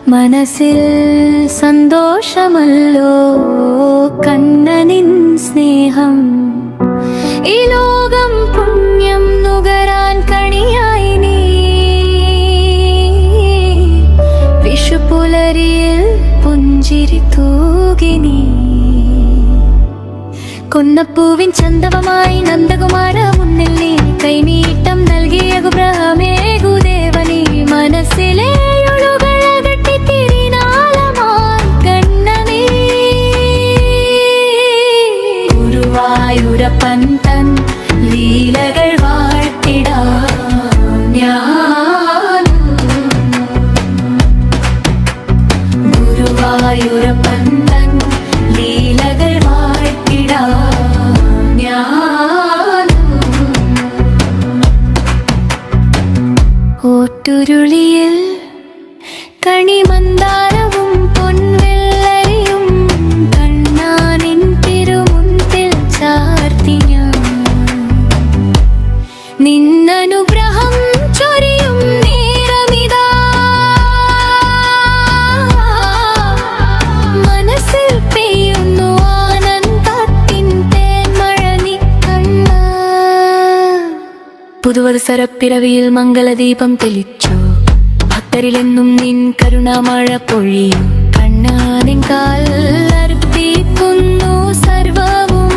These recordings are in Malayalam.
മനസ്സിൽ സന്തോഷമല്ലോ കണ്ണനിൻ സ്നേഹം. ഈ ലോകം പുണ്യം നുകരാൻ കണിയായി നീ. വിഷുപുലരിയിൽ പുഞ്ചിരി തൂകി നീ. കൊന്നപ്പൂവിൻ ചന്തവമായി നന്ദകുമാര മുന്നിൽ നീ. കൈനീട്ടം നൽകിയ ഗുബ്രഹമേകുദേവനീ. മനസ്സിലെ ഗുരുവായൂരപ്പൻ തൻ ലീലകൾ വാഴ്ത്തിടാം ഞാനും. ഗുരുവായൂരപ്പൻ തൻ ലീലകൾ വാഴ്ത്തിടാം ഞാനും. ഓട്ടുരുളിയിൽ കണിമന്ദാരവും പൊൻവെള്ളരിയും കണ്ണാനിൻ തിരുമുൻപിൽ ചാർത്തി ഞാൻ. നിന്നനുഗ്രഹം ചൊരിയും നേരമിതാ. മനസ്സിൽ പെയ്യുന്നു ആനന്ദത്തിൻ തേന്മഴ നീ കണ്ണ. പുതുവത്സരപ്പിറവിയിൽ മംഗളദീപം തെളിച്ചു. ഭക്തരിലെന്നും നിൻ കരുണാമഴ പൊഴിയും. കണ്ണാനിൻ കാൽ അർപ്പിക്കുന്നു സർവവും.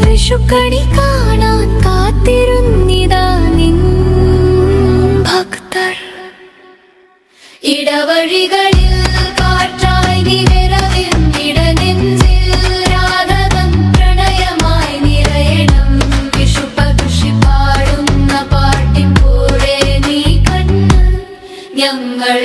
വിഷുക്കണി കാണാൻ കാത്തിരുന്നിതാ നിൻ ഭക്തർ. ഇടവഴികളിൽ കാറ്റായി നീ വരവിൻ. ഇടനെഞ്ചിൽ രാധതൻ പ്രണയമായി നിറയണം. വിഷുപക്ഷി പാടുന്ന പാട്ടിൻ കൂടെ നീ കണ്ണ് ഞങ്ങൾ